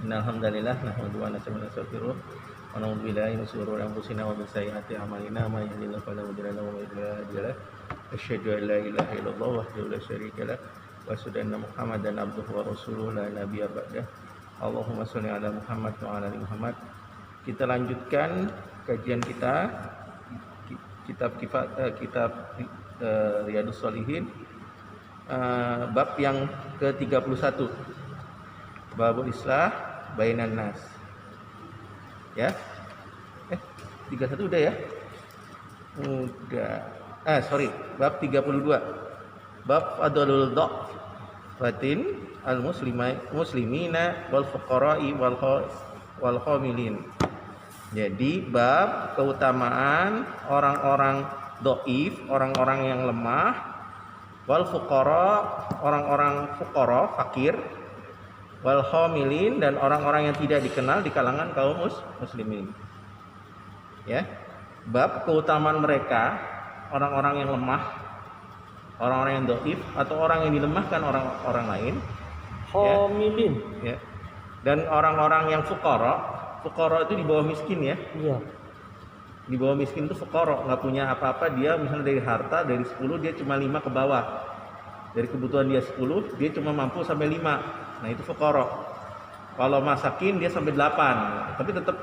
Innal hamdalillah nahmaduhu wa nasta'inuhu wa na'udzu billahi min shururi anfusina wa min sayyiati a'malina may yahdihillahu fala mudilla lahu wa may yudlil fala hadiya lahu. Asyhadu an la ilaha illallah wahdahu la syarika lah wa asyhadu anna Muhammadan abduhu wa rasuluhu la nabiyya ba'dah. Allahumma shalli ala Muhammad wa ala ali Muhammad. Kita lanjutkan kajian kita kitab Riyadhus Shalihin, bab yang ke-31, babul islah bainan nas. Ya. 31 udah ya? Udah. Bab 32. Bab fadlul dha'fatin al-muslimina wal fuqara'i wal khamilin. Jadi bab keutamaan orang-orang dhaif, orang-orang yang lemah, wal fuqara, orang-orang fuqara, fakir, wal khamilin, dan orang-orang yang tidak dikenal di kalangan kaum muslimin. Ya. Bab keutamaan mereka, orang-orang yang lemah, orang-orang yang dhaif atau orang yang dilemahkan orang-orang lain, khamilin, ya. Dan orang-orang yang fuqara itu di bawah miskin ya. Iya. Di bawah miskin itu fuqara, nggak punya apa-apa, dia misalnya dari harta dari 10 dia cuma 5 ke bawah. Dari kebutuhan dia 10, dia cuma mampu sampai 5. Nah, itu fuqara. Kalau masakin dia sampai 8, tapi tetap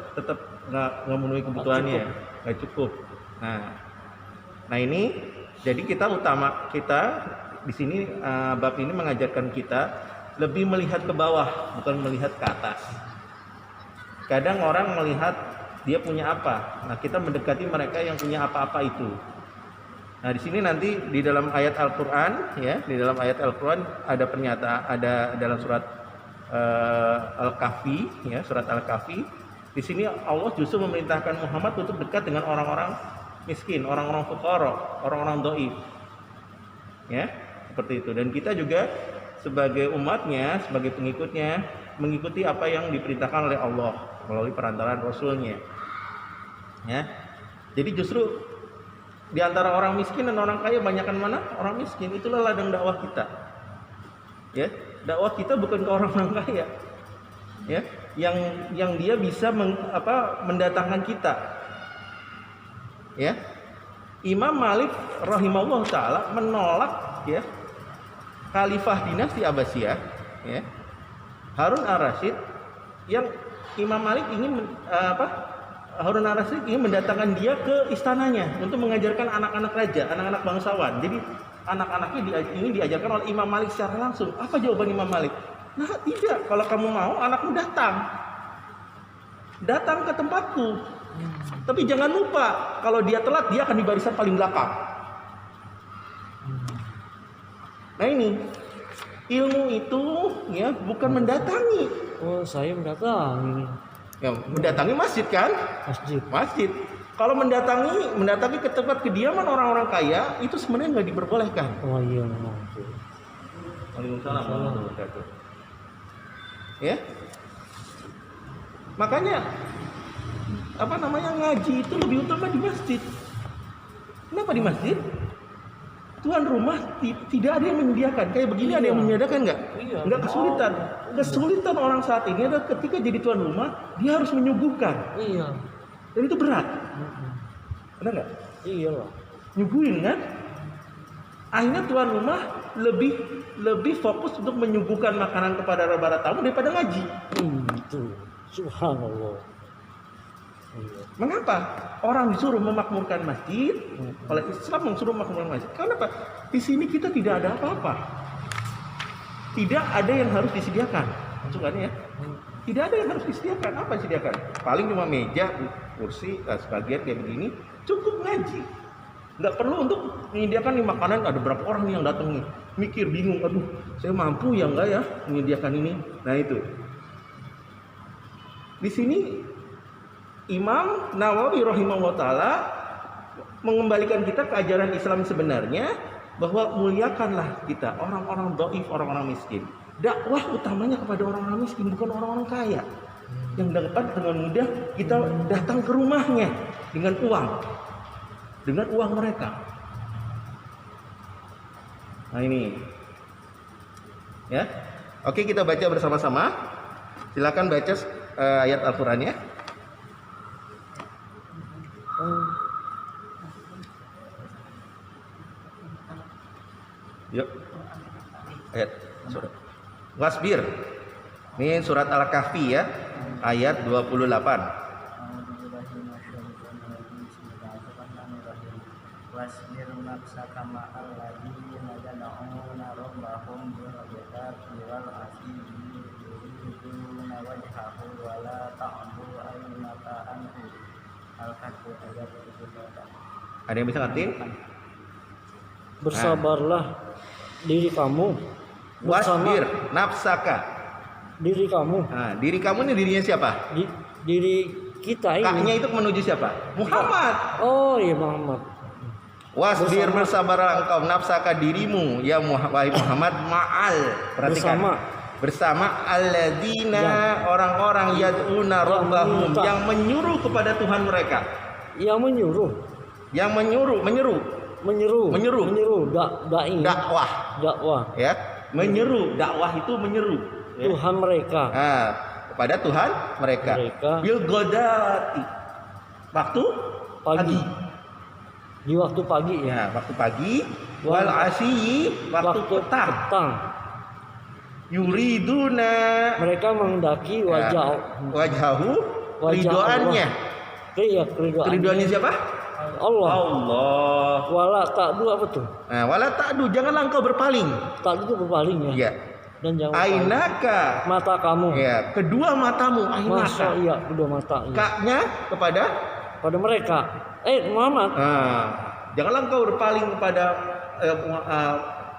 nggak memenuhi kebutuhannya, nggak cukup. Nah ini jadi kita di sini bab ini mengajarkan kita lebih melihat ke bawah, bukan melihat ke atas. Kadang orang melihat dia punya apa, nah kita mendekati mereka yang punya apa-apa itu. Nah di sini nanti di dalam ayat Al-Quran, ya, di dalam ayat Al-Quran ada pernyataan, ada dalam surat Al-Kahfi, ya, surat Al-Kahfi. Di sini Allah justru memerintahkan Muhammad untuk dekat dengan orang-orang miskin, orang-orang fuqara, orang-orang dhaif. Ya, seperti itu. Dan kita juga sebagai umatnya, sebagai pengikutnya, mengikuti apa yang diperintahkan oleh Allah melalui perantaraan Rasulnya. Ya, jadi justru di antara orang miskin dan orang kaya, banyakkan mana? Orang miskin. Itulah ladang dakwah kita. Ya, dakwah kita bukan ke orang-orang kaya. Ya, yang dia bisa mendatangkan kita. Ya, Imam Malik rahimahullah taala menolak, ya, Khalifah dinasti Abbasiyah, ya, Harun ar-Rasyid, yang Imam Malik ingin Harun ar-Rasyid ingin mendatangkan dia ke istananya untuk mengajarkan anak-anak raja, anak-anak bangsawan. Jadi anak-anaknya ingin diajarkan oleh Imam Malik secara langsung. Apa jawaban Imam Malik? Nah, tidak. Kalau kamu mau, anakmu datang ke tempatku. Tapi jangan lupa, kalau dia telat, dia akan di barisan paling belakang. Nah ini, ilmu itu, ya, bukan mendatangi. Oh, saya mendatangi. Ya, mendatangi masjid kan? Masjid. Kalau mendatangi ke tempat kediaman orang-orang kaya, itu sebenarnya nggak diperbolehkan. Oh iya, memang. Waalaikumsalam warahmatullahi wabarakatuh. Ya, makanya ngaji itu lebih utama di masjid. Kenapa di masjid? Tuan rumah tidak ada yang menyediakan. Kayak begini ada yang menyediakan nggak? Iya, nggak kesulitan. Kesulitan orang saat ini adalah ketika jadi tuan rumah, dia harus menyuguhkan. Iya. Dan itu berat. Benar nggak? Iya lah. Nyuguhin kan? Akhirnya tuan rumah lebih fokus untuk menyuguhkan makanan kepada para tamu daripada ngaji. Itu. Subhanallah. Iya. Mengapa orang disuruh memakmurkan masjid, oleh Islam disuruh memakmurkan masjid? Kenapa? Di sini kita tidak ada apa-apa. Tidak ada yang harus disediakan. Maksudnya ya. Tidak ada yang harus disediakan. Apa yang disediakan? Paling cuma meja, kursi, sebagian kayak begini, cukup ngaji. Nggak perlu untuk menyediakan nih makanan. Ada berapa orang nih yang datang nih, mikir bingung, aduh, saya mampu ya enggak ya menyediakan ini. Nah itu. Di sini Imam Nawawi rahimahullah taala mengembalikan kita ke ajaran Islam sebenarnya, bahwa muliakanlah kita orang-orang dhaif, orang-orang miskin. Dakwah utamanya kepada orang-orang miskin, bukan orang-orang kaya. Yang dapat dengan mudah kita datang ke rumahnya dengan uang mereka. Nah ini, ya. Oke, kita baca bersama-sama. Silakan baca ayat Al-Qur'annya. Yuk. Ayat surat. Wasbir. Ini surat Al-Kahfi ya. Ayat 28. Wasbir nafsaka ma'al ladzina yad'una rabbahum bil ghadati wal asyi yuriduna wajhahu wa la ta'du aynaka anhu. Al-Kahfi ayat 28. Ada yang bisa ngerti? Bersabarlah diri kamu bersama Wasbir nafsaka. diri kamu. Nah, diri kamu ini dirinya siapa? Diri kita ini. Kaknya itu menuju siapa? Muhammad. Oh iya Muhammad. Wasbir bersabarlah engkau nafsaka dirimu ya wahai Muhammad ma'al. Perhatikan. Bersama alladzina orang-orang yad'una rabbahum yang menyuruh kepada Tuhan mereka. Yang menyeru dakwah Ya, menyeru dakwah itu menyeru ya. Tuhan mereka. Nah, kepada Tuhan mereka. Bil ghadati. Waktu pagi. Di waktu pagi ya. Ya, waktu pagi. Wal asyi waktu petang. Yuriduna Mereka menghendaki wajhahu ridhoannya. Iya, Ridhoannya siapa? Allah. Wala ta'du apa tuh? Nah, wala ta'du, janganlah engkau berpaling. Ta'du itu berpaling ya. Iya. Dan jangan Ainaka. mata kamu. Ya, kedua matamu. Masa Ainaka. iya, kedua mata. Iya. Kaknya kepada Pada mereka. Muhammad. Nah, janganlah engkau berpaling kepada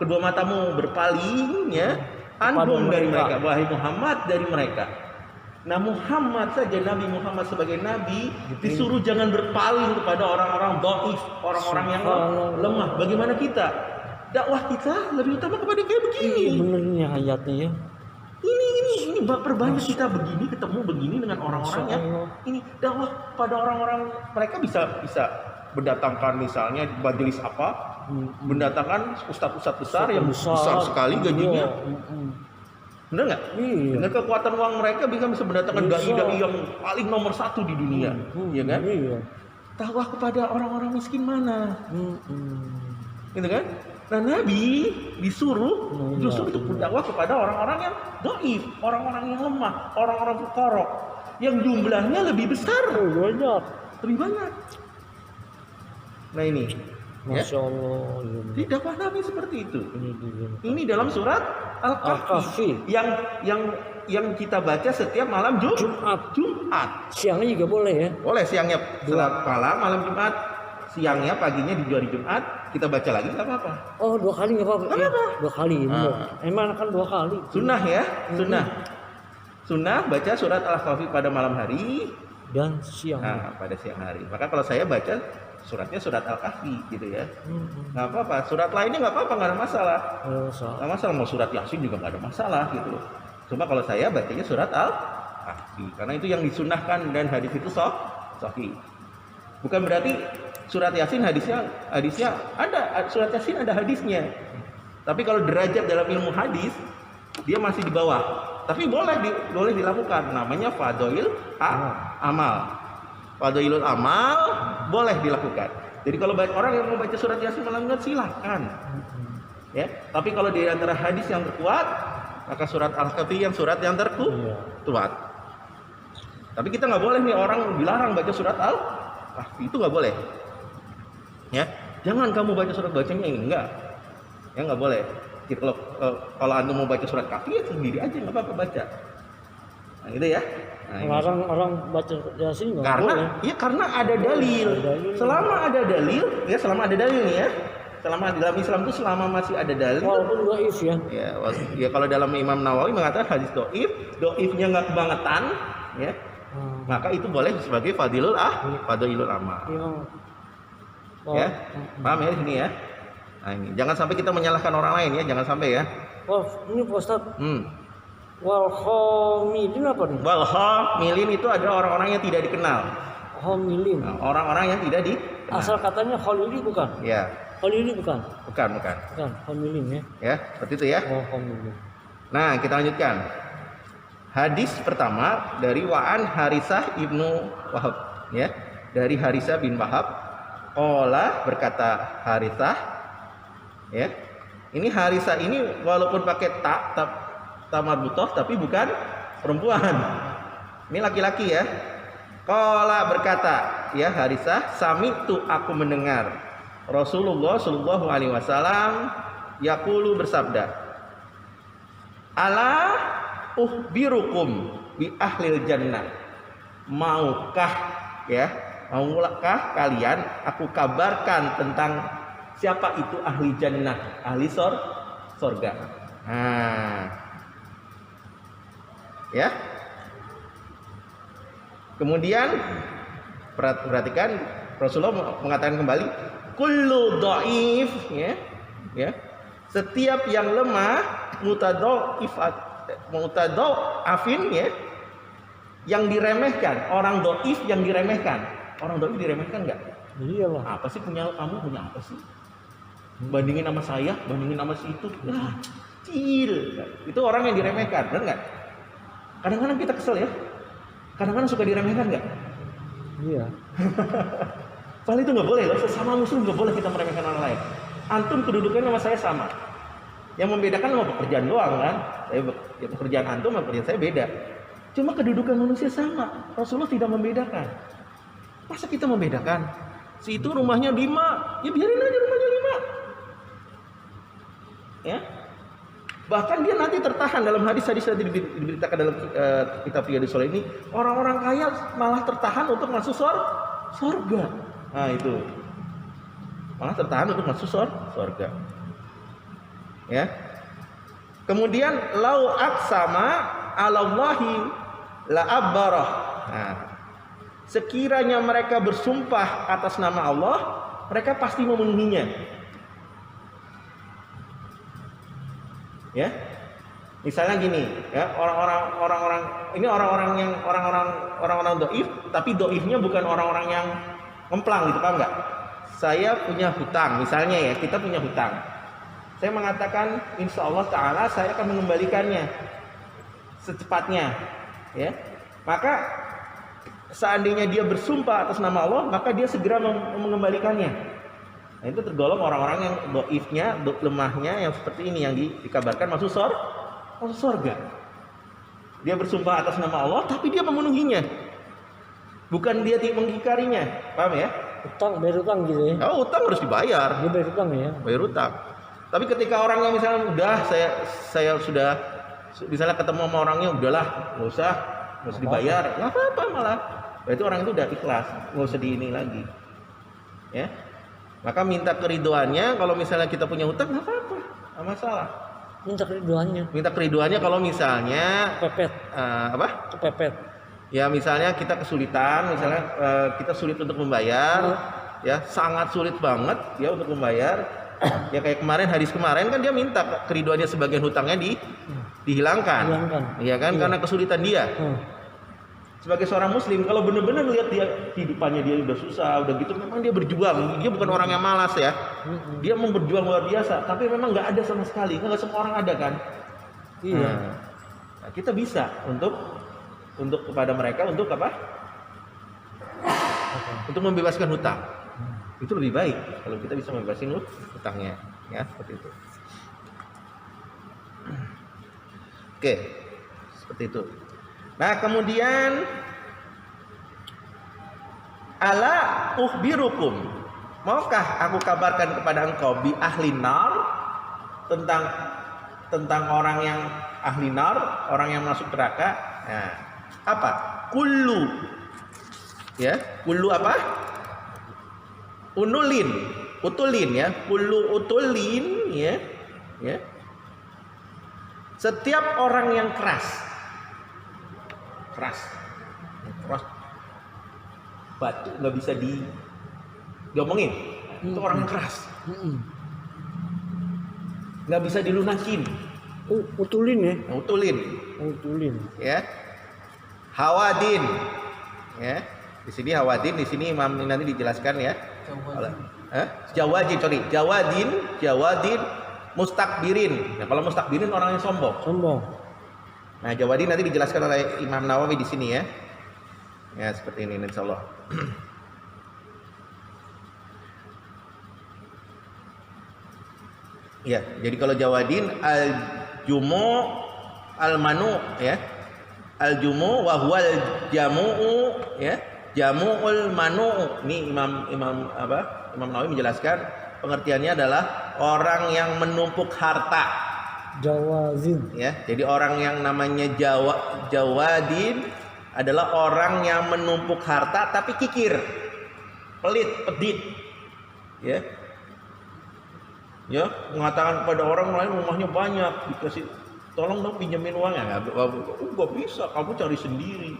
kedua matamu berpaling ya. Anhum dari mereka, wahai Muhammad dari mereka. Nah, Muhammad saja, Nabi Muhammad sebagai nabi disuruh jangan berpaling kepada orang-orang dhaif, orang-orang yang lemah. Bagaimana kita? Dakwah kita lebih utama kepada kayak begini. Iya benernya ayatnya ya. Ini perbanyak kita begini ketemu begini dengan orang-orang yang ini dakwah pada orang-orang mereka bisa mendatangkan misalnya majelis apa, mendatangkan ustadz-ustadz besar yang besar sekali gajinya. Benar nggak? Iya. Dengan kekuatan uang mereka bisa mendatangkan dai-dai yang paling nomor satu di dunia, ya kan? Iya. Dakwah kepada orang-orang miskin mana? Gitu kan? Nah, Nabi disuruh justru untuk berdakwah kepada orang-orang yang dhaif, orang-orang yang lemah, orang-orang fuqara yang jumlahnya lebih besar, lebih banyak. Nah ini, Masya Allah. Di dakwah Nabi seperti itu. Ini dalam surat Al-Kahfi yang kita baca setiap malam Jumat. Siangnya juga boleh ya? Boleh siangnya salat malam Jumat, siangnya paginya di hari Jumat kita baca lagi nggak apa-apa. Oh 2 kali nggak apa-apa? Ya, 2 kali. Emang kan 2 kali. Sunnah ya, sunnah baca surat Al-Kahfi pada malam hari dan siang. Nah, pada siang hari. Maka kalau saya baca suratnya surat Al-Kahfi gitu ya. Nggak apa-apa. Surat lainnya nggak apa-apa, nggak ada masalah. Nggak masalah. Mau surat Yasin juga nggak ada masalah gitu loh. Cuma kalau saya bacanya surat Al-Kahfi karena itu yang disunnahkan dan hadis itu sahih. Bukan berarti surat Yasin hadisnya ada, surat Yasin ada hadisnya. Tapi kalau derajat dalam ilmu hadis dia masih di bawah. Tapi boleh dilakukan. Namanya fadhail amal. Fadhailul amal boleh dilakukan. Jadi kalau banyak orang yang mau baca surat Yasin malam Jumat silahkan. Ya, tapi kalau di antara hadis yang terkuat maka surat Al-Kahfi yang surat yang terkuat. Tapi kita nggak boleh nih, orang dilarang baca surat Al-Kahfi, itu nggak boleh. Ya, jangan kamu baca surat bacanya ini, enggak. Ya nggak boleh. Kalau antum mau baca surat Kahfi ya sendiri aja, nggak apa-apa baca. Nah, gitu ya. Melarang orang baca Yasin nggak boleh. Karena ada dalil. Selama ada dalil nih ya. Selama dalam Islam itu selama masih ada dalil. Walaupun dhaif ya. Ya kalau dalam Imam Nawawi mengatakan hadis dhaifnya nggak kebangetan, ya. Maka itu boleh sebagai fadilul amal. Ya, paham ya di sini ya. Nah, ini jangan sampai kita menyalahkan orang lain ya, jangan sampai ya. Ini Pak Ustaz. Wal khamilin apa nih? Wal khamilin itu adalah orang-orang yang tidak dikenal. Khamilin. Nah, orang-orang yang tidak dikenal. Asal katanya khalili bukan? Ya. Khalili bukan? Bukan. Khamilin ya. Ya, seperti itu ya. Oh, khamilin. Nah, kita lanjutkan. Hadis pertama dari Wa'an Harisah ibnu Wahab, ya, dari Harisah bin Wahab. Qala, berkata Harisah, ya, ini Harisah ini walaupun pakai ta marbutoh tapi bukan perempuan, ini laki-laki ya. Qala, berkata ya Harisah, sami'tu, aku mendengar Rasulullah Shallallahu Alaihi Wasallam yaqulu, bersabda, ala uhbirukum bi ahlil jannah, maukah kalian aku kabarkan tentang siapa itu ahli jannah, ahli surga. Ya. Kemudian perhatikan, Rasulullah mengatakan kembali, kullu dhaif, ya. Setiap yang lemah, mutadhaifin, ya, yang diremehkan, orang dhaif yang diremehkan. Orang dhaif diremehkan enggak? Iyalah. Apa sih kamu punya apa sih? Bandingin sama saya, bandingin sama si itu. Nah, kecil. Itu orang yang diremehkan, benar enggak? Kadang-kadang kita kesel ya. Kadang-kadang suka diremehkan enggak? Iya. Padahal itu nggak boleh loh, sesama muslim nggak boleh kita meremehkan orang lain. Antum kedudukannya sama saya sama. Yang membedakan sama pekerjaan doang kan. Ya, pekerjaan antum sama pekerjaan saya beda. Cuma kedudukan manusia sama. Rasulullah tidak membedakan. Masa kita membedakan? Si itu rumahnya 5, ya biarin aja rumahnya 5. Ya. Bahkan dia nanti tertahan dalam hadis-hadis yang diberitakan dalam kitab Riyadhus Shalihin ini, orang-orang kaya malah tertahan untuk masuk surga. Nah itu, malah tertahan untuk masuk surga. Ya. Kemudian lau aqsama 'alallahi la abbarah. Nah, sekiranya mereka bersumpah atas nama Allah, mereka pasti memenuhinya. Ya, misalnya gini, ya, orang-orang doif, tapi doifnya bukan orang-orang yang ngemplang gitu, kan enggak? Saya punya hutang, misalnya ya, kita punya hutang. Saya mengatakan, insya Allah Taala saya akan mengembalikannya secepatnya, ya. Maka seandainya dia bersumpah atas nama Allah, maka dia segera mengembalikannya. Nah, itu tergolong orang-orang yang doifnya, lemahnya yang seperti ini, yang dikabarkan masuk surga. Dia bersumpah atas nama Allah, tapi dia memenuhinya. Bukan dia mengingkarinya, paham ya? Bayar utang gitu ya? Oh, utang harus dibayar. Dia bayar utang ya? Bayar utang. Tapi ketika orang yang misalnya udah saya sudah misalnya ketemu sama orangnya, udahlah, nggak usah dibayar, nggak apa-apa malah. Berarti orang itu udah ikhlas, nggak usah diini lagi. Ya. Maka minta keriduannya, kalau misalnya kita punya hutang nggak apa-apa, nggak masalah. Minta keriduannya kalau misalnya kepepet. Kepepet. Ya misalnya kita kesulitan, misalnya kita sulit untuk membayar, ya sangat sulit banget ya untuk membayar. Ya kayak hadis kemarin kan dia minta keriduannya sebagian hutangnya dihilangkan. Iya kan, karena kesulitan dia. Sebagai seorang muslim, kalau benar-benar lihat dia kehidupannya dia udah susah, udah gitu, memang dia berjuang. Dia bukan orang yang malas ya. Dia mau berjuang luar biasa, tapi memang nggak ada sama sekali. Nggak semua orang ada kan. Iya. Nah, kita bisa untuk kepada mereka untuk apa? Untuk membebaskan hutang. Itu lebih baik kalau kita bisa membebaskan hutangnya, ya seperti itu. Oke, seperti itu. Nah kemudian ala uhbirukum, maukah aku kabarkan kepada engkau bi ahli nar, tentang orang yang ahli nar, orang yang masuk neraka. Nah, apa? Kullu, ya, kullu apa? Utulin ya, kullu utulin ya. Setiap orang yang keras, batu nggak bisa diomongin, itu orang yang keras, nggak bisa dilunasin. Utulin ya? Utulin, ya. Hawadin, ya. Di sini hawadin, di sini Imam nanti dijelaskan ya. Jawadin, mustakbirin. Nah, kalau mustakbirin orang yang sombong. Nah, jawadin nanti dijelaskan oleh Imam Nawawi di sini ya. Ya, seperti ini insyaallah. Ya, jadi kalau jawadin al-jumu al-manu ya. Al-jumu wa huwal jamu'u ya. Jamu'ul manu. Ini Imam Nawawi menjelaskan pengertiannya adalah orang yang menumpuk harta. Jawazin. Ya, jadi orang yang namanya jawadin adalah orang yang menumpuk harta tapi kikir, pelit, pedit. Ya. Ya, mengatakan kepada orang lain rumahnya banyak, dikasih tolong dong pinjemin uangnya. Enggak bisa, kamu cari sendiri.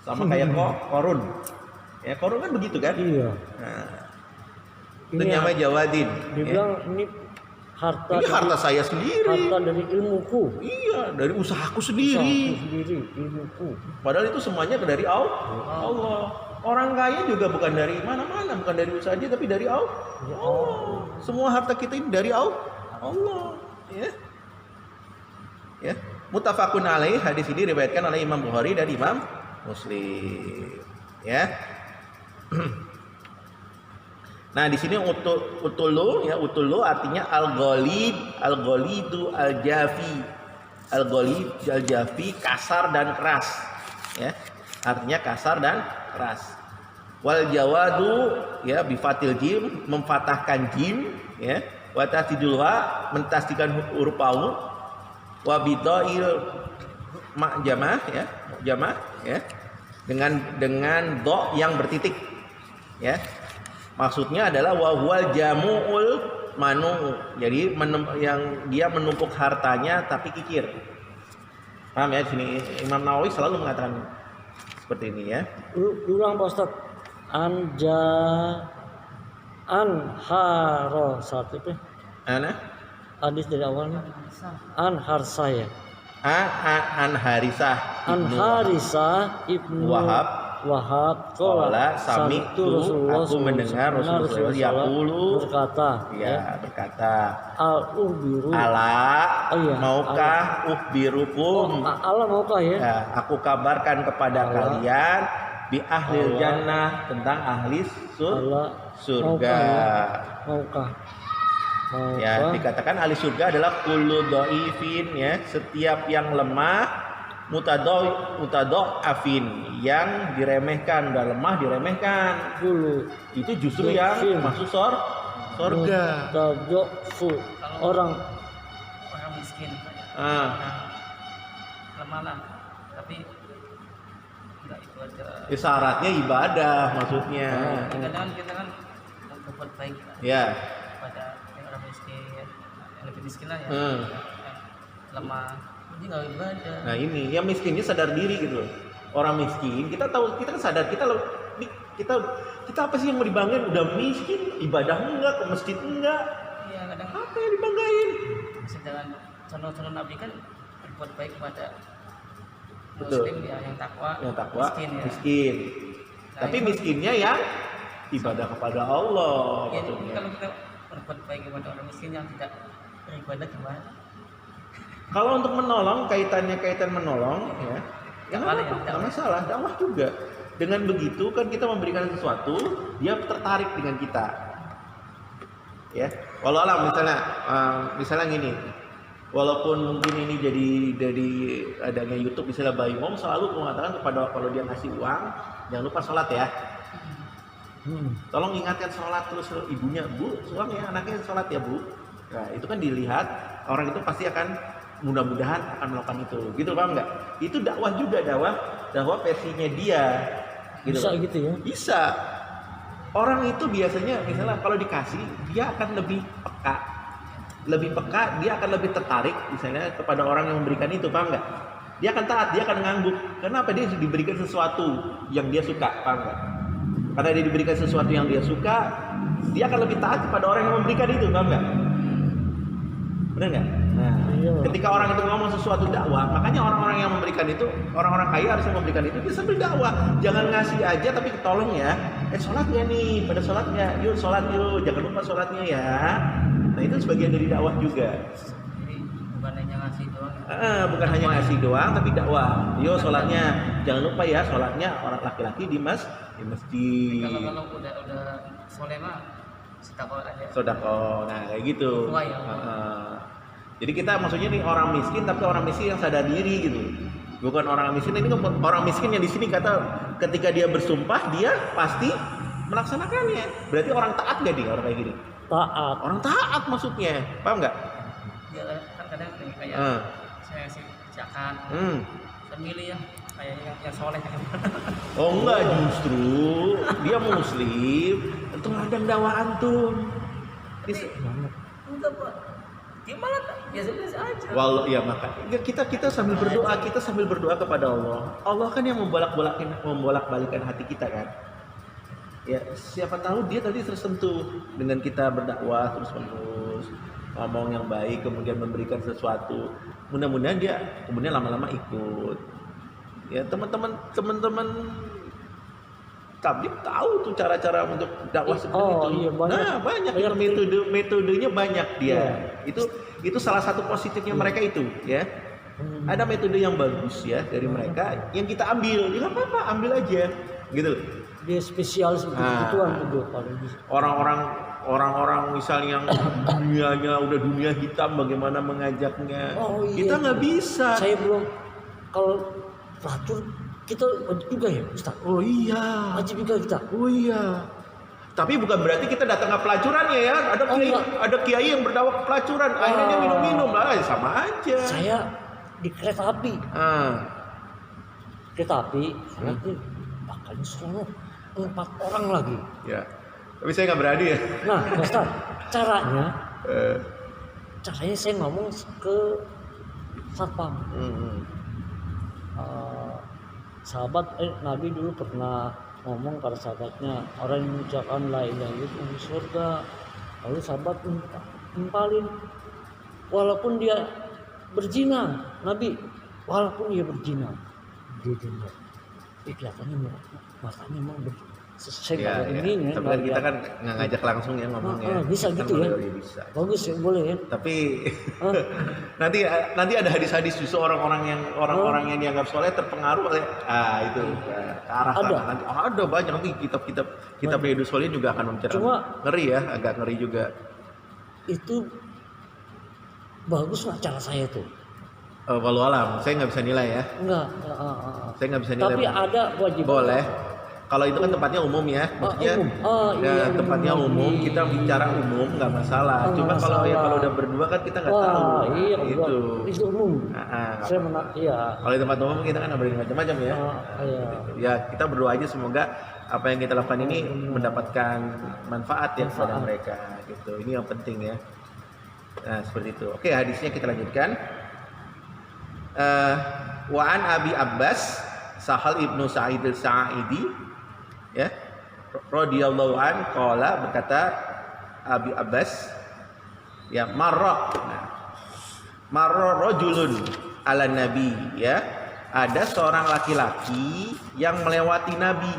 Sama kayak Korun. Ya, Korun kan begitu kan? Iya. Nah, itu namanya jawadin. Dibilang ya. ini harta. Ini harta saya sendiri. Harta dari ilmuku. Iya, dari usahaku sendiri. Ilmuku. Padahal itu semuanya dari Allah. Orang kaya juga bukan dari mana-mana, bukan dari usaha dia, tapi dari Allah. Semua harta kita ini dari Allah. Ya. Ya. Muttafaqun alaih, hadis ini diriwayatkan oleh Imam Bukhari dan Imam Muslim. Ya. Nah, di sini utulu artinya al-ghalidu al-jafi. Al-ghalid al-jafi, kasar dan keras. Ya. Artinya kasar dan keras. Wal jawadu ya bi fatil jim, memfatahkan jim ya. Wa tasdidulha, mentasdidkan huruf wawu. Wa bidail jamah ya, jamah ya. Dengan do yang bertitik ya. Maksudnya adalah wa huwal jamu'ul manu. Jadi yang dia menumpuk hartanya tapi kikir. Paham ya? Sini Imam Nawawi selalu mengatakan seperti ini ya. Ulang Pak Ustaz. Harasat itu. Ana? Hadis dari awalnya. Harsa ya. An Harisah ibnu Wahab qala sami'tu, aku mendengar Rasulullah yaqulu berkata maukah ukhbirukum maukah ya? Aku kabarkan kepada kalian bi ahlil jannah, tentang ahli surga. Maukah ya, dikatakan ahli surga adalah kullu dhaifin ya, setiap yang lemah, mutadha'afin, yang diremehkan, udah lemah diremehkan. Itu justru yang masuk surga. Orang miskin lemah lah, tapi enggak itu aja. Syaratnya ibadah maksudnya. Kadang kita kan berbuat baik ya pada orang miskin, yang lebih miskin lah ya. Lemah, ini nggak ibadah. Nah ini, yang miskinnya sadar diri gitu loh. Orang miskin, kita tahu, kita kan sadar, kita apa sih yang mau dibanggain? Udah miskin, ibadah enggak, ke masjid enggak. Iya, kadang apa yang dibanggain? Sedangkan contoh Nabi kan berbuat baik kepada Betul. Muslim ya, yang takwa, miskin. Nah, tapi miskinnya yang ibadah kepada Allah. Ya, maksudnya. kalau kita berbuat baik kepada orang miskin yang tidak beribadah gimana? Kalau untuk menolong, kaitan menolong ya nggak masalah, dakwah juga. Dengan begitu kan kita memberikan sesuatu, dia tertarik dengan kita. Ya, walau misalnya gini, walaupun mungkin ini jadi adanya YouTube, misalnya Bayi Mom selalu mengatakan kepada kalau dia ngasih uang, jangan lupa sholat ya. Tolong ingatkan sholat terus ibunya, Bu, suami anaknya sholat ya Bu. Nah itu kan dilihat orang itu pasti akan mudah-mudahan akan melakukan itu, gitu paham nggak? Itu dakwah juga, dakwah versinya dia. Gitu. Bisa gitu ya? Bisa. Orang itu biasanya misalnya kalau dikasih dia akan lebih peka, dia akan lebih tertarik misalnya kepada orang yang memberikan itu, paham nggak? Dia akan taat, dia akan ngangguk. Kenapa? Dia diberikan sesuatu yang dia suka, paham nggak? Karena dia diberikan sesuatu yang dia suka, dia akan lebih taat kepada orang yang memberikan itu, paham nggak? Benar nggak? Nah, ketika orang itu ngomong sesuatu dakwah, makanya orang-orang yang memberikan itu, orang-orang kaya harus memberikan itu, dia sambil dakwah. Jangan ngasih aja tapi tolong ya. Sholatnya nih, pada sholatnya, yuk sholat yuk, jangan lupa sholatnya ya. Nah itu sebagian dari dakwah juga. Jadi bukan hanya ngasih doang Bukan hanya ngasih doang tapi dakwah. Yo sholatnya jangan lupa ya, sholatnya orang laki-laki di masjid. Kalau udah soleh mah sedekah aja. Sedekah. Nah, kayak gitu. Sesuai ya. Jadi kita maksudnya nih orang miskin tapi orang miskin yang sadar diri gitu. Bukan orang miskin, ini orang miskin yang di sini kata ketika dia bersumpah dia pasti melaksanakannya. Berarti orang taat gak nih orang kayak gini? Taat. Orang taat maksudnya, paham nggak? Dia kan kadang kayak saya ngasih zakat, saya milih ya kayak yang soleh. Oh enggak, justru dia muslim, itu ladang dakwaan tuh. Enggak Pak, dia malah biasa-biasa aja. Walau ya makanya kita sambil berdoa kepada Allah. Allah kan yang membolak-balikan hati kita kan. Ya siapa tahu dia tadi tersentuh dengan kita berdakwah terus-menerus, ngomong yang baik, kemudian memberikan sesuatu. Mudah-mudahan dia kemudian lama-lama ikut. Ya teman-teman tabligh tahu tuh cara-cara untuk dakwah seperti itu. Iya, banyak metodenya banyak dia. Itu salah satu positifnya mereka itu ya. Ada metode yang bagus ya dari mereka yang kita ambil. Ya nggak apa-apa, ambil aja gitu. Dia spesialis untuk gituan tuh orang-orang misalnya yang dunianya udah dunia hitam, bagaimana mengajaknya. Kita nggak bisa. Saya belum, kalau pelacur kita wajib juga ya Ustaz? Oh iya, wajib juga kita. Oh iya, tapi bukan berarti kita datang ke pelacurannya ya. Ada kiai yang berdakwah pelacuran, akhirnya dia minum-minum lah, sama aja. Saya di kereta api. Kereta api, nanti bakal selalu 4 orang lagi. Ya, tapi saya nggak berani ya. Nah, Ustaz, caranya saya ngomong ke satpam. Sahabat Nabi dulu pernah ngomong pada sahabatnya, orang yang mengucapkan la ilaha illallah di surga. Lalu sahabat nimpalin, walaupun dia berzina, Nabi, walaupun dia berzina, dia dengar. Kelihatannya matanya mau ya. Tapi kan kita kan nggak ngajak langsung ya ngomongnya. Bisa kan gitu ya. Bisa. Bagus ya, boleh ya. Tapi nanti ada hadis-hadis justru orang-orang yang dianggap soleh terpengaruh oleh itu ke arah sana. Nanti ada banyak nanti kitab Riyadhus Shalihin juga akan membicarakan. Cuma ngeri ya, agak ngeri juga. Itu bagus nggak cara saya tuh? Walau alam, saya nggak bisa nilai ya. Enggak. Saya nggak bisa nilai. Tapi ada wajib. Boleh. Kalau itu kan tempatnya umum ya, maksudnya tempatnya umum, kita bicara umum nggak masalah. Cuma kalau udah berdua kan kita nggak tahu. Iya, itu umum. Saya Kalau di tempat umum kita kan beri macam-macam ya. Ya kita berdoa aja semoga apa yang kita lakukan ini mendapatkan manfaat ya kepada mereka. Gitu. Ini yang penting ya. Nah seperti itu. Oke, hadisnya kita lanjutkan. Wa'an Abi Abbas Sahal ibnu Sa'id al-Sa'idi ya radhiyallahu an qala, berkata Abi Abbas ya marra rajulun ala nabi, ya ada seorang laki-laki yang melewati Nabi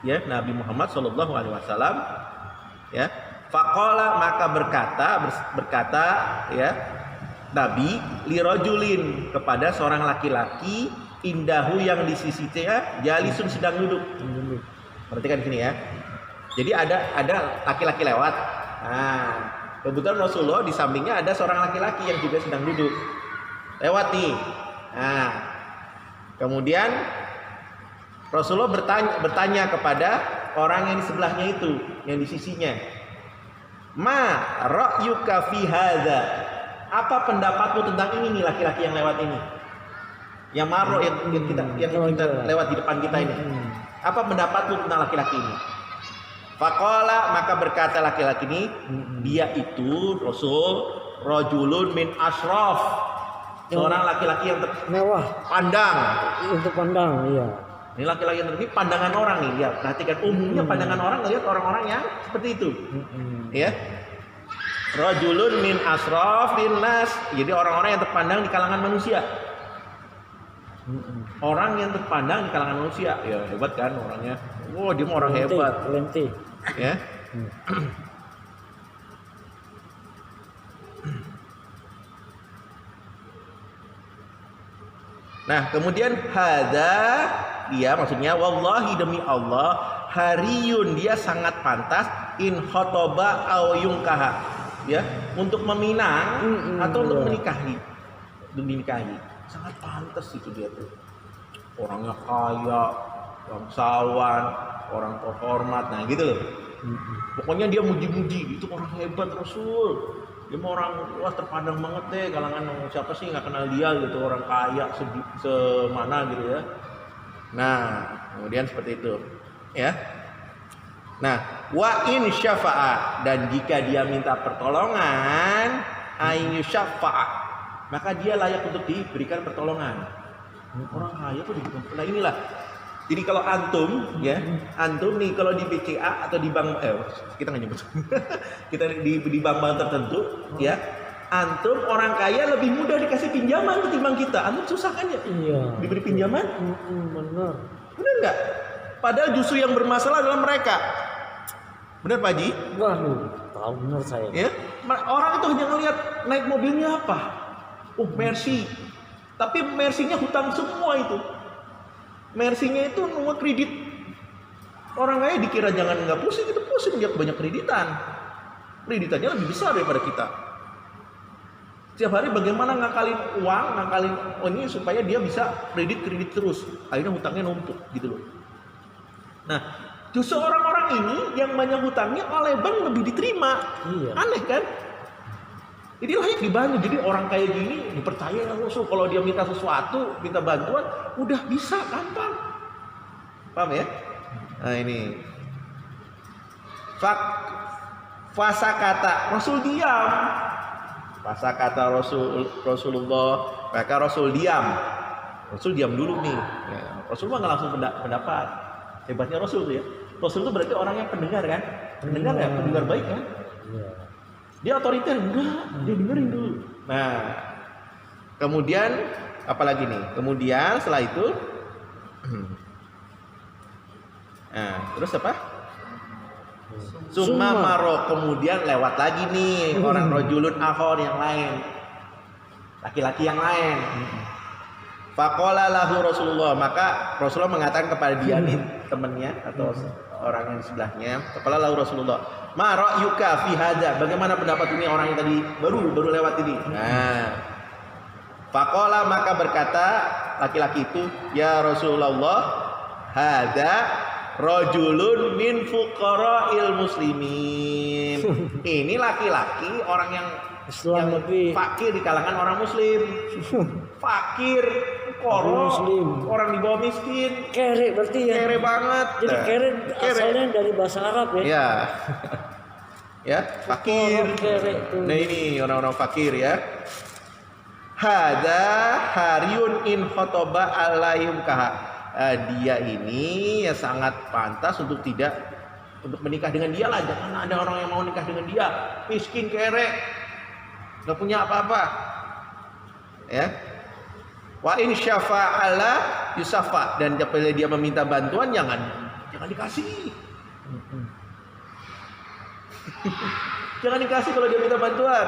ya, Nabi Muhammad sallallahu alaihi wasallam ya, faqala, maka berkata ya Nabi lirajulin, kepada seorang laki-laki indahu yang di sisinya jalisun, sedang duduk. Perhatikan sini ya. Jadi ada laki-laki lewat. Nah, kebetulan Rasulullah di sampingnya ada seorang laki-laki yang juga sedang duduk. Lewat nih. Nah, kemudian Rasulullah bertanya kepada orang yang di sebelahnya itu, yang di sisinya. Ma ra'yuka fi hadza? Apa pendapatmu tentang ini nih, laki-laki yang lewat ini? Yang marro yang kita lewat di depan kita ini. Apa pendapatmu tentang laki-laki ini? Faqala, maka berkata laki-laki ini, dia itu Rasul rajulun min ashraf, seorang laki-laki yang mewah, pandang. Untuk pandang, iya. Ini laki-laki yang ini pandangan orang nih, dia perhatikan umumnya pandangan orang, lihat orang-orang yang seperti itu. Ya. Rajulun min asrafin nas, jadi orang-orang yang terpandang di kalangan manusia. Orang yang terpandang di kalangan manusia, ya hebat kan orangnya. Wow, dia mah orang hebat. Ya. Nah, kemudian hada dia maksudnya wallahi demi Allah hariyun dia sangat pantas in khotoba au yungkaha ya untuk meminang atau untuk menikahi. Untuk dinikahi. Sangat pantas itu dia tuh. Orangnya kaya, bangsawan, orang terhormat. Nah, gitu loh. Pokoknya dia muji-muji, itu orang hebat Rasul. Dia mau orang wah terpandang banget deh kalangan siapa sih nggak kenal dia gitu, orang kaya semana gitu ya. Nah, kemudian seperti itu, ya. Nah, wa in syafa'a dan jika dia minta pertolongan, ayu syafa'a, maka dia layak untuk diberikan pertolongan. Orang kaya tuh diberikan. Nah inilah. Jadi kalau antum ya, antum nih kalau di BCA atau di bank kita nggak nyebut. Kita di bank-bank tertentu ya, antum orang kaya lebih mudah dikasih pinjaman ketimbang kita. Antum susah kan ya? Iya. Diberi pinjaman? Benar. Benar nggak? Padahal justru yang bermasalah adalah mereka. Benar Pak Haji? Waduh, tahu benar saya. Ya, orang itu hanya ngelihat naik mobilnya apa? Oh Mercy. Tapi Mercy-nya hutang semua itu. Mercy-nya itu nomor kredit. Orang kaya dikira jangan nggak pusing, itu pusing dia banyak kreditan. Kreditannya lebih besar daripada kita. Setiap hari bagaimana ngakalin uang, ngakalin ini supaya dia bisa kredit terus. Akhirnya hutangnya numpuk gitu loh. Nah, justru orang-orang ini yang banyak hutangnya oleh bank lebih diterima. Iya. Aneh kan? Jadi layak dibantu. Jadi orang kayak gini dipercaya langsung kalau dia minta sesuatu, minta bantuan, udah bisa gampang. Paham ya? Nah ini. Fasa kata Rasul diam. Fasa kata Rasulullah, maka Rasul diam. Rasul diam dulu nih. Ya, Rasul mah nggak langsung pendapat. Hebatnya Rasul tuh ya. Rasul itu berarti orang yang pendengar kan? Pendengar ya, pendengar baik kan? Iya. Dia otoriter enggak, dia dengerin dulu. Nah, kemudian apalagi nih? Kemudian setelah itu, nah, terus apa? Summa maro, kemudian lewat lagi nih orang rojulun akhor yang lain, laki-laki yang lain. Faqala lahu Rasulullah, maka Rasulullah mengatakan kepada dia nih temannya atau orang yang di sebelahnya. Faqala lahu Rasulullah, ma ra'yuka fi hadza, bagaimana pendapat ini orang yang tadi baru lewat ini. Nah, faqala maka berkata laki-laki itu, ya Rasulullah, hadza rajulun min fuqara'il muslimin. Ini laki-laki orang yang Islam lebih fakir di kalangan orang muslim. Fakir, muslim, orang di bawah miskin. kere berarti ya. Kere banget. Jadi kere asalnya dari bahasa Arab ya. Ya. Ya, fakir. Kere itu. Nah ini orang-orang fakir ya. Hada hariyun in khotoba alayhim kaha. Dia ini ya sangat pantas untuk menikah dengan dia lah. Jangan ada orang yang mau nikah dengan dia. Miskin, kere, nggak punya apa-apa. Ya. Wa in syafa'ala yusafa, dan apabila dia meminta bantuan jangan dikasih. Jangan dikasih kalau dia minta bantuan.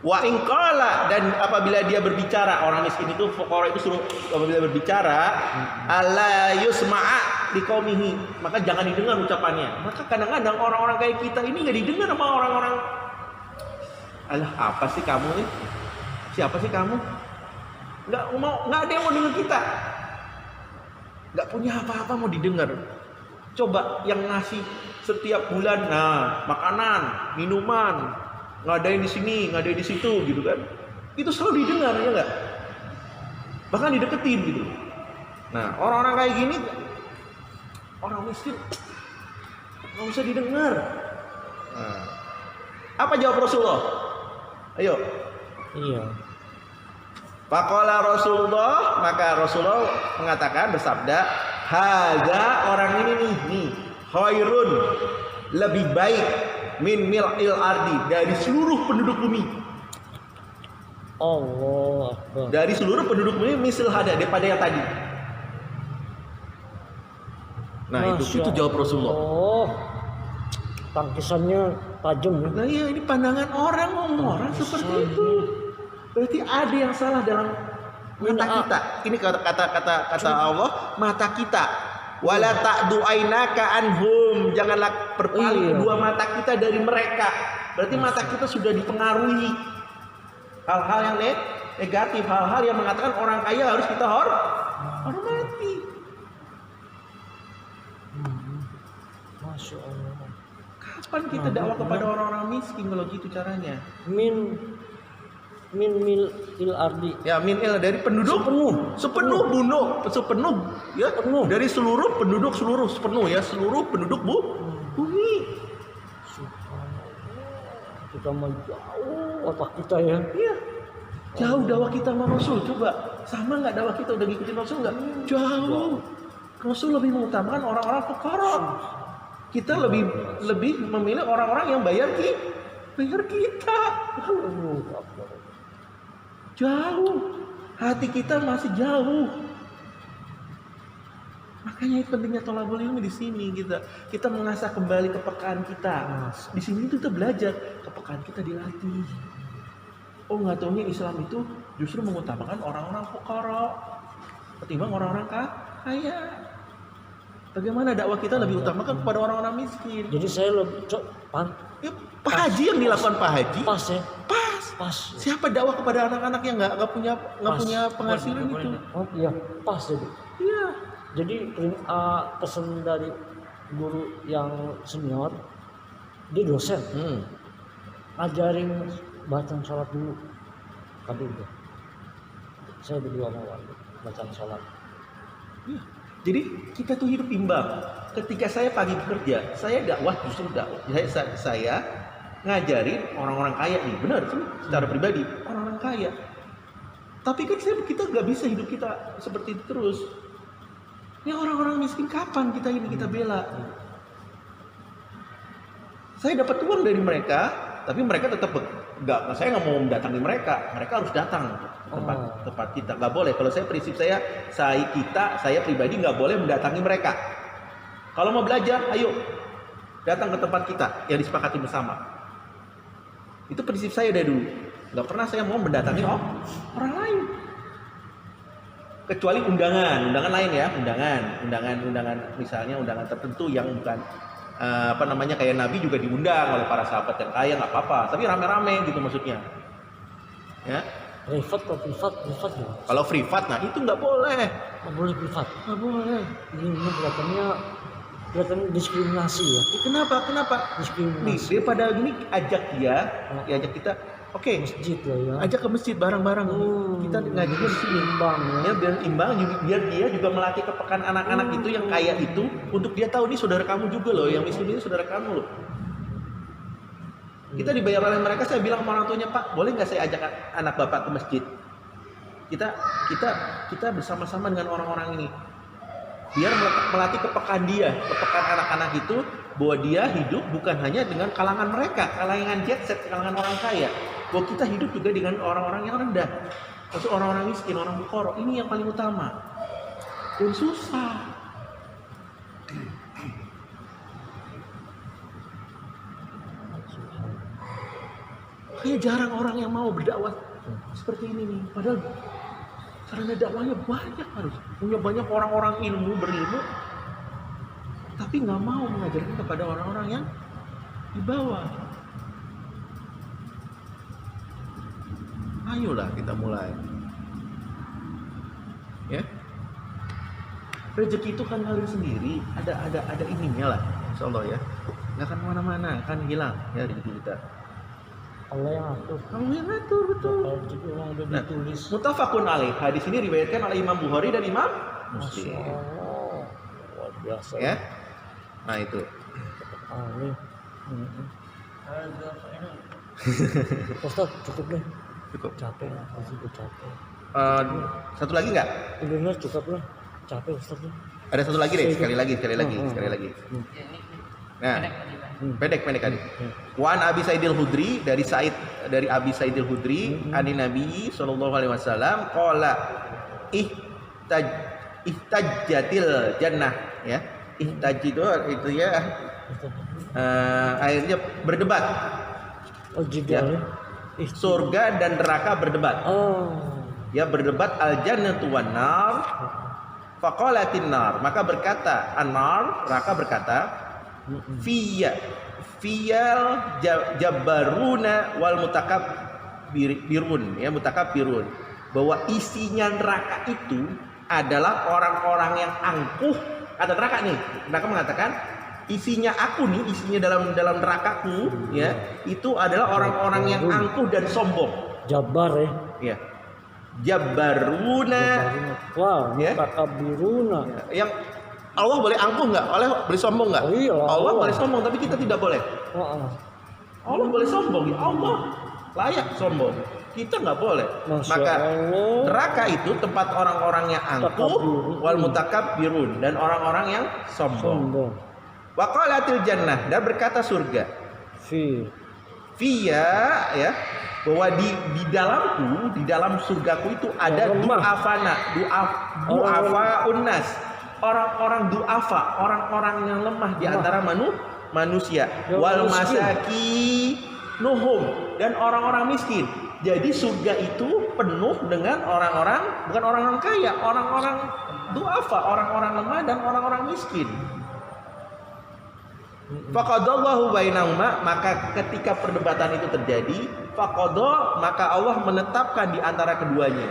Wa in qala, dan apabila dia berbicara, orang miskin itu fuqara itu suruh apabila berbicara ala yusma'a liqaumihi, maka jangan didengar ucapannya. Maka kadang-kadang orang-orang kayak kita ini enggak didengar sama orang-orang. Alah, apa sih kamu nih? Siapa sih kamu? Enggak ada yang mau dengar kita. Enggak punya apa-apa mau didengar. Coba yang ngasih setiap bulan, nah, makanan, minuman, ngadain di sini, ngadain di situ gitu kan. Itu selalu didengar ya enggak? Bahkan dideketin gitu. Nah, orang-orang kayak gini orang miskin nggak usah didengar. Nah, apa jawab Rasulullah? Ayo. Iya. Faqala Rasulullah, maka Rasulullah mengatakan, bersabda, hadza, orang ini nih khairun, lebih baik min mil'il ardi, dari seluruh penduduk bumi. Allah Akbar. Dari seluruh penduduk bumi misal hada, daripada yang tadi. Nah, itu jawab Rasulullah. Oh, tangkisannya tajam ya. Nah iya, ini pandangan orang, ngomong orang seperti itu. Berarti ada yang salah dalam mata kita. Ini kata Allah, mata kita. Wala ta'du ainaka anhum, janganlah berpaling kedua mata kita dari mereka. Berarti mata kita sudah dipengaruhi hal-hal yang negatif, hal-hal yang mengatakan orang kaya harus kita hormati. Masya Allah. Kapan kita dakwah kepada orang-orang miskin kalau gitu caranya? Min mil il ardi. Ya, min il dari penduduk sepenuh ya, Sepenuh. dari seluruh penduduk sepenuh ya, seluruh penduduk bumi. Subhanallah. Kita mau jauh otak kita ya. Iya. Jauh dakwah kita sama Rasul, coba sama nggak dakwah kita udah ngikutin Rasul nggak? Jauh. Rasul lebih mengutamakan orang-orang fuqara. Kita lebih memilih orang-orang yang bayar kita. Jauh. Hati kita masih jauh. Makanya pentingnya thalabul ilmi di sini kita mengasah kembali kepekaan kita. Di sini kita belajar kepekaan kita dilatih. Oh, nggak taunya Islam itu justru mengutamakan orang-orang fuqara ketimbang orang-orang kaya. Bagaimana dakwah kita lebih utamakan kepada orang-orang miskin. Jadi saya lebih Ya, Pak Haji yang dilakukan Pak Haji. pas ya. Pas. Siapa dakwah kepada anak-anak yang nggak punya penghasilan itu? Oh iya, pas jadi. Iya. Jadi pesan dari guru yang senior, dia dosen, ngajarin bacaan sholat dulu. Kami udah, saya berdua mau bacaan sholat. Iya. Jadi kita tuh hidup imbang. Ketika saya pagi bekerja, saya dakwah justru dakwah. Saya ngajarin orang-orang kaya nih, benar sih, secara pribadi orang-orang kaya. Tapi kan kita nggak bisa hidup kita seperti itu terus. Ini orang-orang miskin kapan kita bela? Saya dapat uang dari mereka, tapi mereka tetap nggak. Saya nggak mau mendatangi mereka. Mereka harus datang ke tempat kita. Nggak boleh. Kalau prinsip saya pribadi nggak boleh mendatangi mereka. Kalau mau belajar, ayo datang ke tempat kita yang disepakati bersama. Itu prinsip saya dari dulu. Nggak pernah saya mau mendatangi orang lain. Kecuali undangan lain ya, undangan misalnya undangan tertentu yang bukan kayak Nabi juga diundang oleh para sahabat yang kaya, nggak apa-apa, tapi rame-rame gitu maksudnya. Ya. Privat atau privat ya. Kalau privat, nah itu nggak boleh. Nggak boleh privat. Nggak boleh. Ini kelihatannya diskriminasi ya. Kenapa? Diskriminasi. Nih, daripada gini ajak ajak kita. Oke, masjid lah ya. Ajak ke masjid bareng-bareng. Kita ngajinya di sini. Imbang ya. Biar imbang, biar dia juga melatih kepekaan anak-anak itu yang kaya itu untuk dia tahu nih saudara kamu juga loh, yang miskin itu saudara kamu loh. Kita dibayar oleh mereka, saya bilang sama orang tuanya, Pak, boleh nggak saya ajak anak bapak ke masjid? Kita bersama-sama dengan orang-orang ini. Biar melatih kepekaan anak-anak itu bahwa dia hidup bukan hanya dengan kalangan mereka, kalangan jet set, kalangan orang kaya. Bahwa kita hidup juga dengan orang-orang yang rendah. Maksud orang-orang miskin, orang fuqara. Ini yang paling utama. Dan susah. Kayak jarang orang yang mau berdakwah seperti ini nih. Padahal sarana dakwahnya banyak harus. Punya banyak orang-orang berilmu. Tapi nggak mau mengajarkan kepada orang-orang yang di bawah. Ayolah kita mulai. Ya. Rezeki itu kan ngalir sendiri, ada ininya lah, insyaallah ya. Nggak akan kemana-mana, akan hilang ya rezeki kita. Allah yang atur. Allah yang atur, betul. Kalau rezeki memang udah ditulis. Muttafaqun alaih. Hadis ini diriwayatkan oleh Imam Bukhari dan Imam Muslim. Allah, luar biasa. Ya. Nah itu. Amin. Ustaz, cukup deh. Cukup. Capek lah, pasti capek. Satu lagi nggak? Bener cukup lah. Capek Ustaz. Ada satu lagi deh, sekali lagi. Nah, pendek kali. Wan Abi Sa'idil Khudri dari Abi Sa'idil Khudri, ani Nabi sallallahu alaihi wasallam qala ihtajjatil jannah ya. Ihtaj itu ya akhirnya berdebat. Oh judulnya. Surga dan neraka berdebat. Oh. Ya berdebat al jannatu wan nar. Faqalatin nar, maka berkata an-nar, neraka berkata fiyal jabbaruna wal mutakabbirun, ya mutakabbirun, bahwa isinya neraka itu adalah orang-orang yang angkuh. Kata neraka nih, neraka mengatakan isinya aku nih, isinya dalam nerakaku ya, itu adalah orang-orang yang angkuh dan sombong. Jabbar ya. Ya. Jabbaruna. Wow, Ya. takabiruna. Yang Allah boleh angkuh nggak? Boleh sombong nggak? Oh iya, Allah Allah. boleh sombong, tapi kita tidak boleh. Heeh. Allah boleh sombong, ya Allah layak sombong. Kita nggak boleh. Masya Maka Allah. neraka itu tempat orang-orang yang angkuh, wal mutakabbirun, dan orang-orang yang sombong. Sombong. Wa qalatil jannah, dan berkata surga. Fiya, ya, bahwa di dalamku, di dalam surgaku itu ada du'afana, du'afa unnas, orang-orang du'afa, orang-orang yang lemah di antara manusia, wal masaki nuhum, dan orang-orang miskin. Jadi surga itu penuh dengan orang-orang, bukan orang-orang kaya, orang-orang du'afa, orang-orang lemah dan orang-orang miskin. Faqadallahu bainahuma, maka ketika perdebatan itu terjadi, faqada, maka Allah menetapkan di antara keduanya.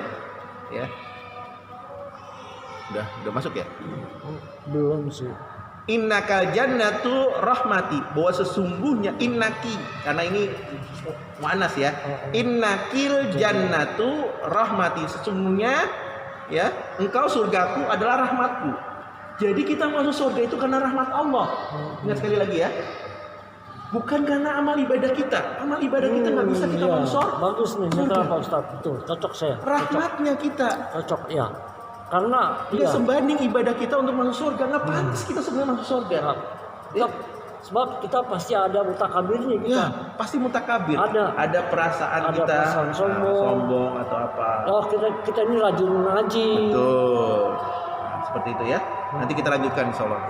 Ya. Udah masuk ya? Belum sih. Innakal jannatu rahmati, bahwa sesungguhnya innaki, karena ini muannas ya. Innakil jannatu rahmati, sesungguhnya ya, engkau surgaku adalah rahmatku. Jadi kita masuk surga itu karena rahmat Allah. Ingat sekali lagi ya. Bukan karena amal ibadah kita. Amal ibadah kita nggak bisa kita masuk surga. Bagus nih, betul Pak Ustaz. Betul, cocok saya. Rahmatnya kita. Cocok ya. Karena Dia sebanding ibadah kita untuk masuk surga. Nggak pantas kita sebenarnya masuk surga. Ya. Sebab kita pasti ada mutakabirnya kita. Ya, pasti mutakabir. Ada perasaan ada kita perasaan sombong atau apa. Oh, kita ini rajin ngaji. Betul. Seperti itu ya. Nanti kita lanjutkan insyaallah.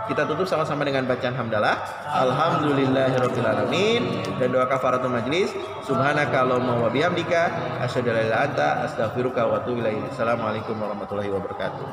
Kita tutup sama-sama dengan bacaan hamdalah. Alhamdulillahirabbil alamin, dan doa kafaratul majlis. Subhanaka Allahumma wa bihamdika asyhadu an la ilaha illa anta astaghfiruka wa atubu ilaik. Assalamualaikum warahmatullahi wabarakatuh.